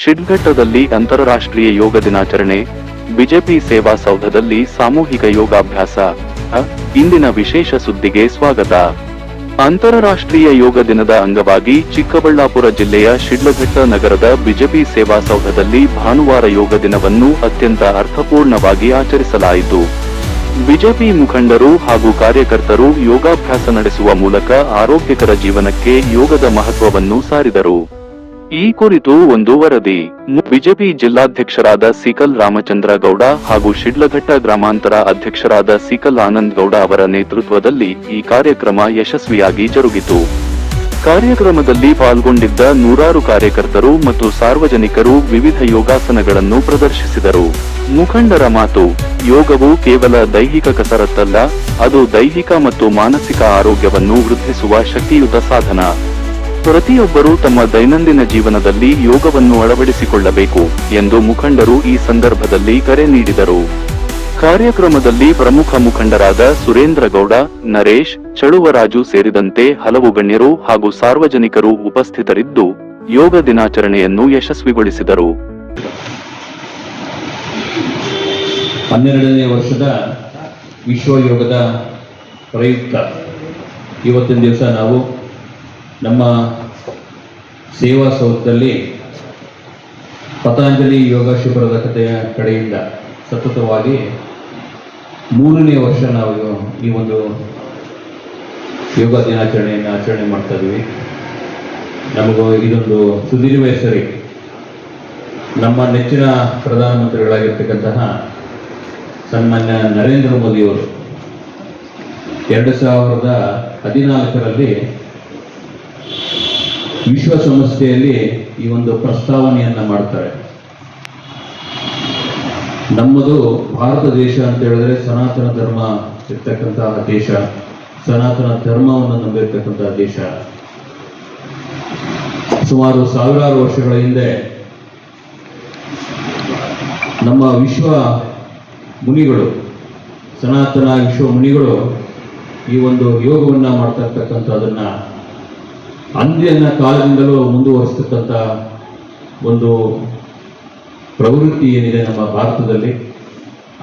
ಶಿಡ್ಘಟ್ಟದಲ್ಲಿ ಅಂತಾರಾಷ್ಟ್ರೀಯ ಯೋಗ ದಿನಾಚರಣೆ, ಬಿಜೆಪಿ ಸೇವಾ ಸೌಧದಲ್ಲಿ ಸಾಮೂಹಿಕ ಯೋಗಾಭ್ಯಾಸ. ಇಂದಿನ ವಿಶೇಷ ಸುದ್ದಿಗೆ ಸ್ವಾಗತ. ಅಂತಾರಾಷ್ಟ್ರೀಯ ಯೋಗ ದಿನದ ಅಂಗವಾಗಿ ಚಿಕ್ಕಬಳ್ಳಾಪುರ ಜಿಲ್ಲೆಯ ಶಿಡ್ಲಘಟ್ಟ ನಗರದ ಬಿಜೆಪಿ ಸೇವಾ ಸೌಧದಲ್ಲಿ ಭಾನುವಾರ ಯೋಗ ದಿನವನ್ನು ಅತ್ಯಂತ ಅರ್ಥಪೂರ್ಣವಾಗಿ ಆಚರಿಸಲಾಯಿತು. ಬಿಜೆಪಿ ಮುಖಂಡರು ಹಾಗೂ ಕಾರ್ಯಕರ್ತರು ಯೋಗಾಭ್ಯಾಸ ನಡೆಸುವ ಮೂಲಕ ಆರೋಗ್ಯಕರ ಜೀವನಕ್ಕೆ ಯೋಗದ ಮಹತ್ವವನ್ನು ಸಾರಿದರು. ಈ ಕುರಿತು ಒಂದು ವರದಿ. ಬಿಜೆಪಿ ಜಿಲ್ಲಾಧ್ಯಕ್ಷರಾದ ಸಿಕಲ್ ರಾಮಚಂದ್ರ ಗೌಡ ಹಾಗೂ ಶಿಡ್ಲಘಟ್ಟ ಗ್ರಾಮಾಂತರ ಅಧ್ಯಕ್ಷರಾದ ಸಿಕಲ್ ಆನಂದ್ ಗೌಡ ಅವರ ನೇತೃತ್ವದಲ್ಲಿ ಈ ಕಾರ್ಯಕ್ರಮ ಯಶಸ್ವಿಯಾಗಿ ಜರುಗಿತು. ಕಾರ್ಯಕ್ರಮದಲ್ಲಿ ಪಾಲ್ಗೊಂಡಿದ್ದ ನೂರಾರು ಕಾರ್ಯಕರ್ತರು ಮತ್ತು ಸಾರ್ವಜನಿಕರು ವಿವಿಧ ಯೋಗಾಸನಗಳನ್ನು ಪ್ರದರ್ಶಿಸಿದರು. ಮುಖಂಡರ ಮಾತು: ಯೋಗವು ಕೇವಲ ದೈಹಿಕ ಕಸರತ್ತಲ್ಲ, ಅದು ದೈಹಿಕ ಮತ್ತು ಮಾನಸಿಕ ಆರೋಗ್ಯವನ್ನು ವೃದ್ಧಿಸುವ ಶಕ್ತಿಯುತ ಸಾಧನ. ಪ್ರತಿಯೊಬ್ಬರೂ ತಮ್ಮ ದೈನಂದಿನ ಜೀವನದಲ್ಲಿ ಯೋಗವನ್ನು ಅಳವಡಿಸಿಕೊಳ್ಳಬೇಕು ಎಂದು ಮುಖಂಡರು ಈ ಸಂದರ್ಭದಲ್ಲಿ ಕರೆ ನೀಡಿದರು. ಕಾರ್ಯಕ್ರಮದಲ್ಲಿ ಪ್ರಮುಖ ಮುಖಂಡರಾದ ಸುರೇಂದ್ರ ಗೌಡ, ನರೇಶ್, ಚಳುವರಾಜು ಸೇರಿದಂತೆ ಹಲವು ಗಣ್ಯರು ಹಾಗೂ ಸಾರ್ವಜನಿಕರು ಉಪಸ್ಥಿತರಿದ್ದು ಯೋಗ ದಿನಾಚರಣೆಯನ್ನು ಯಶಸ್ವಿಗೊಳಿಸಿದರು. 12ನೇ ವರ್ಷದ ವಿಶ್ವ ಯೋಗದ ಪ್ರಯುಕ್ತ ಇವತ್ತಿನ ದಿವಸ ನಾವು ನಮ್ಮ ಸೇವಾ ಸೌಧದಲ್ಲಿ ಪತಂಜಲಿ ಯೋಗ ಶಿಬಿರದ ಕಡೆಯಿಂದ ಸತತವಾಗಿ 3ನೇ ವರ್ಷ ನಾವು ಈ ಒಂದು ಯೋಗ ದಿನಾಚರಣೆಯನ್ನು ಆಚರಣೆ ಮಾಡ್ತಾ ಇದ್ದೀವಿ. ನಮಗೂ ಇದೊಂದು ಸುದೀರ್ಘ ಹೆಸರಿ. ನಮ್ಮ ನೆಚ್ಚಿನ ಪ್ರಧಾನಮಂತ್ರಿಗಳಾಗಿರ್ತಕ್ಕಂತಹ ಸನ್ಮಾನ್ಯ ನರೇಂದ್ರ ಮೋದಿಯವರು 2014ರಲ್ಲಿ ವಿಶ್ವಸಂಸ್ಥೆಯಲ್ಲಿ ಈ ಒಂದು ಪ್ರಸ್ತಾವನೆಯನ್ನ ಮಾಡ್ತಾರೆ. ನಮ್ಮದು ಭಾರತ ದೇಶ ಅಂತ ಹೇಳಿದ್ರೆ ಸನಾತನ ಧರ್ಮ ಇರ್ತಕ್ಕಂತಹ ದೇಶ, ಸನಾತನ ಧರ್ಮವನ್ನು ನಂಬಿರ್ತಕ್ಕಂತಹ ದೇಶ. ಸುಮಾರು ಸಾವಿರಾರು ವರ್ಷಗಳ ಹಿಂದೆ ನಮ್ಮ ವಿಶ್ವ ಮುನಿಗಳು, ಸನಾತನ ವಿಶ್ವ ಮುನಿಗಳು ಈ ಒಂದು ಯೋಗವನ್ನ ಮಾಡ್ತಾ ಇರ್ತಕ್ಕಂಥದನ್ನ ಅಂದಿನ ಕಾಲದಿಂದಲೂ ಮುಂದುವರಿಸ್ತಕ್ಕಂಥ ಒಂದು ಪ್ರವೃತ್ತಿ ಏನಿದೆ ನಮ್ಮ ಭಾರತದಲ್ಲಿ,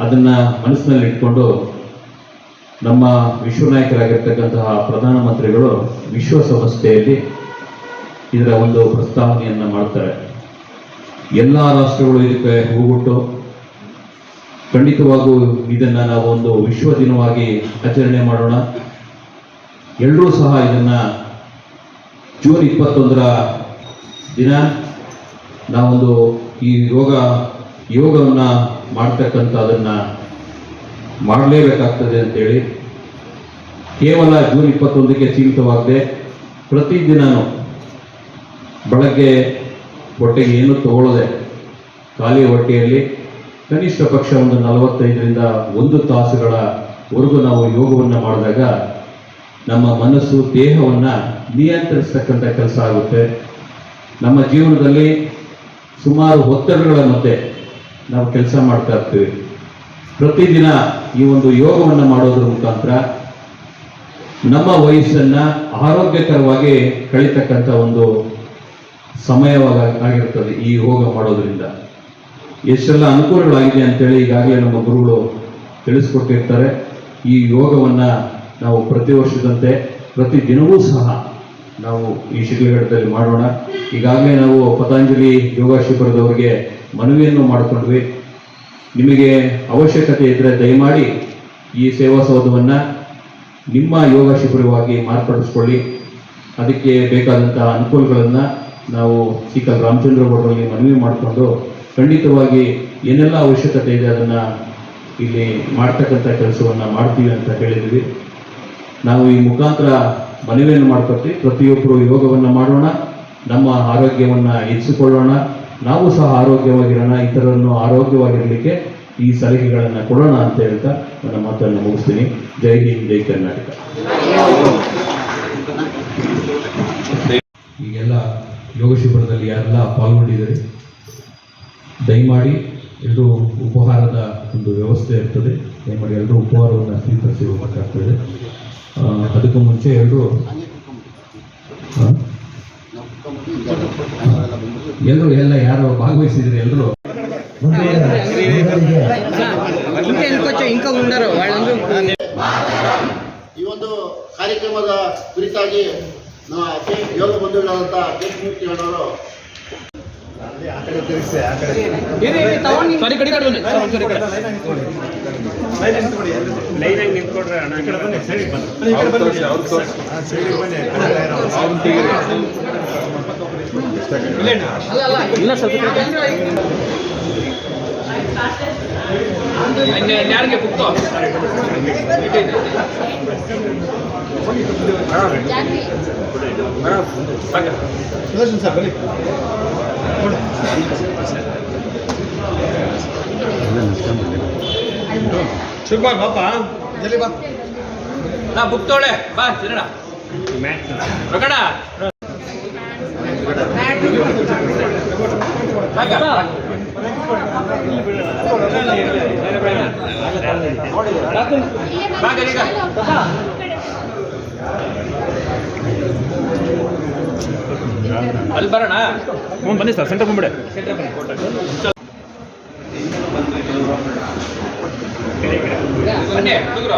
ಅದನ್ನ ಮನಸ್ಸಿನಲ್ಲಿ ಇಟ್ಕೊಂಡು ನಮ್ಮ ವಿಶ್ವನಾಯಕರಾಗಿರ್ತಕ್ಕಂತಹ ಪ್ರಧಾನಮಂತ್ರಿಗಳು ವಿಶ್ವಸಂಸ್ಥೆಯಲ್ಲಿ ಇದರ ಒಂದು ಪ್ರಸ್ತಾವನೆಯನ್ನ ಮಾಡ್ತಾರೆ. ಎಲ್ಲ ರಾಷ್ಟ್ರಗಳು ಇದಕ್ಕೆ ಹೋಗ್ಬಿಟ್ಟು ಖಂಡಿತವಾಗೂ ಇದನ್ನ ನಾವು ಒಂದು ವಿಶ್ವ ದಿನವಾಗಿ ಆಚರಣೆ ಮಾಡೋಣ. ಎಲ್ಲರೂ ಸಹ ಇದನ್ನ ಜೂನ್ 21ರ ದಿನ ನಾವೊಂದು ಈ ಯೋಗವನ್ನು ಮಾಡ್ತಕ್ಕಂಥದನ್ನ ಮಾಡಲೇಬೇಕಾಗ್ತದೆ ಅಂತೇಳಿ ಕೇವಲ ಜೂನ್ 21ಕ್ಕೆ ಸೀಮಿತವಾಗದೆ ಪ್ರತಿದಿನನೂ ಬೆಳಗ್ಗೆ ಹೊಟ್ಟೆಗೆ ಏನು ತಗೊಳ್ಳದೆ ಖಾಲಿ ಹೊಟ್ಟೆಯಲ್ಲಿ ಕನಿಷ್ಠ ಪಕ್ಷ ಒಂದು 45ರಿಂದ 1 ತಾಸುಗಳವರೆಗೂ ನಾವು ಯೋಗವನ್ನು ಮಾಡಿದಾಗ ನಮ್ಮ ಮನಸ್ಸು ದೇಹವನ್ನು ನಿಯಂತ್ರಿಸ್ತಕ್ಕಂಥ ಕೆಲಸ ಆಗುತ್ತೆ. ನಮ್ಮ ಜೀವನದಲ್ಲಿ ಸುಮಾರು ಒತ್ತಡಗಳ ಮಧ್ಯೆ ನಾವು ಕೆಲಸ ಮಾಡ್ತಾ ಇರ್ತೀವಿ. ಪ್ರತಿದಿನ ಈ ಒಂದು ಯೋಗವನ್ನು ಮಾಡೋದ್ರ ಮುಖಾಂತರ ನಮ್ಮ ವಯಸ್ಸನ್ನು ಆರೋಗ್ಯಕರವಾಗಿ ಕಳೀತಕ್ಕಂಥ ಒಂದು ಸಮಯವಾಗಿರ್ತದೆ. ಈ ಯೋಗ ಮಾಡೋದ್ರಿಂದ ಎಷ್ಟೆಲ್ಲ ಅನುಕೂಲಗಳಾಗಿದೆ ಅಂತೇಳಿ ಈಗಾಗಲೇ ನಮ್ಮ ಗುರುಗಳು ತಿಳಿಸ್ಕೊಟ್ಟಿರ್ತಾರೆ. ಈ ಯೋಗವನ್ನು ನಾವು ಪ್ರತಿ ವರ್ಷದಂತೆ ಪ್ರತಿ ದಿನವೂ ಸಹ ನಾವು ಈ ಶಿಡ್ಲಘಟ್ಟದಲ್ಲಿ ಮಾಡೋಣ. ಈಗಾಗಲೇ ನಾವು ಪತಂಜಲಿ ಯೋಗ ಶಿಬಿರದವರಿಗೆ ಮನವಿಯನ್ನು ಮಾಡಿಕೊಂಡ್ವಿ. ನಿಮಗೆ ಅವಶ್ಯಕತೆ ಇದ್ದರೆ ದಯಮಾಡಿ ಈ ಸೇವಾ ಸೌಧವನ್ನು ನಿಮ್ಮ ಯೋಗ ಶಿಬಿರವಾಗಿ ಮಾರ್ಪಡಿಸ್ಕೊಳ್ಳಿ. ಅದಕ್ಕೆ ಬೇಕಾದಂತಹ ಅನುಕೂಲಗಳನ್ನು ನಾವು ಸಿಕಲ್ ರಾಮಚಂದ್ರ ಗೌಡರಲ್ಲಿ ಮನವಿ ಮಾಡಿಕೊಂಡು ಖಂಡಿತವಾಗಿ ಏನೆಲ್ಲ ಅವಶ್ಯಕತೆ ಇದೆ ಅದನ್ನು ಇಲ್ಲಿ ಮಾಡ್ತಕ್ಕಂಥ ಕೆಲಸವನ್ನು ಮಾಡ್ತೀವಿ ಅಂತ ಹೇಳಿದ್ವಿ. ನಾವು ಈ ಮುಖಾಂತರ ಮನವಿಯನ್ನು ಮಾಡ್ಕೊಳ್ತೀವಿ. ಪ್ರತಿಯೊಬ್ಬರು ಯೋಗವನ್ನು ಮಾಡೋಣ, ನಮ್ಮ ಆರೋಗ್ಯವನ್ನು ಹೆಚ್ಚಿಕೊಳ್ಳೋಣ, ನಾವು ಸಹ ಆರೋಗ್ಯವಾಗಿರೋಣ, ಇತರರನ್ನು ಆರೋಗ್ಯವಾಗಿರಲಿಕ್ಕೆ ಈ ಸಲಹೆಗಳನ್ನು ಕೊಡೋಣ ಅಂತ ಹೇಳ್ತಾ ನನ್ನ ಮಾತನ್ನು ಮುಗಿಸ್ತೀನಿ. ಜೈ ಹಿಂದ್, ಜೈ ಕರ್ನಾಟಕ. ಈಗೆಲ್ಲ ಯೋಗ ಶಿಬಿರದಲ್ಲಿ ಯಾರೆಲ್ಲ ಪಾಲ್ಗೊಂಡಿದ್ದಾರೆ ದಯಮಾಡಿ ಎಲ್ಲರೂ ಉಪಹಾರದ ಒಂದು ವ್ಯವಸ್ಥೆ ಇರ್ತದೆ. ದಯಮಾಡಿ ಎಲ್ಲರೂ ಉಪಹಾರವನ್ನು ಸ್ವೀಕರಿಸಿ ಹೋಗಬೇಕಾಗ್ತದೆ. ಅದಕ್ಕೂ ಮುಂಚೆ ಎಲ್ಲರೂ ಎಲ್ಲರೂ ಎಲ್ಲ ಯಾರು ಭಾಗವಹಿಸಿದ್ರಿ ಎಲ್ಲರೂ ಈ ಒಂದು ಕಾರ್ಯಕ್ರಮದ ಕುರಿತಾಗಿ ನಮ್ಮ ಯೋಗ ಬಂಧುಗಳಾದಂಥ ಕೇಶಮೂರ್ತಿ ಅವರು ಯಾರಿಗೆ ಬುಕ್ಕು ಶಿವಕುಮಾರ್ ಬಾಪ ಜಲ್ದಿ ಬಾ ನಾ ಬುಕ್ ತೊಳೆ ಬಾ ತಿನ್ನಡ ರಗಡ ಅಲ್ಲಿ ಬರೋಣ ಬನ್ನಿ ಸರ್ ಸೆಂಟರ್ ಬಂದ್ಬಿಡೆ ಬನ್ನಿ ಹುಡುಗರು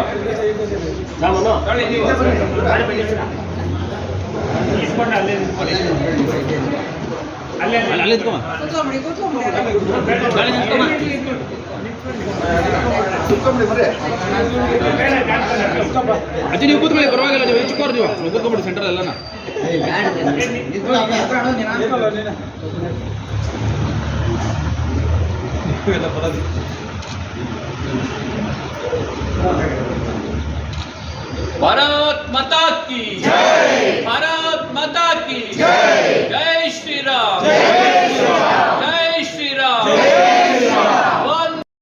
ಅಲ್ಲೇ ಅಜ್ಜಿ ನೀವು ಕೂತ್ಕೊಳ್ಳಿ ಪರವಾಗಿಲ್ಲ ನೀವು ಹೆಚ್ಚು ನೀವು ಕೂತ್ಕೊಂಡ್ಬಿಡಿ ಸೆಂಟರ್ ಎಲ್ಲನ भारत माता की जय, भारत माता की जय, जय श्री राम।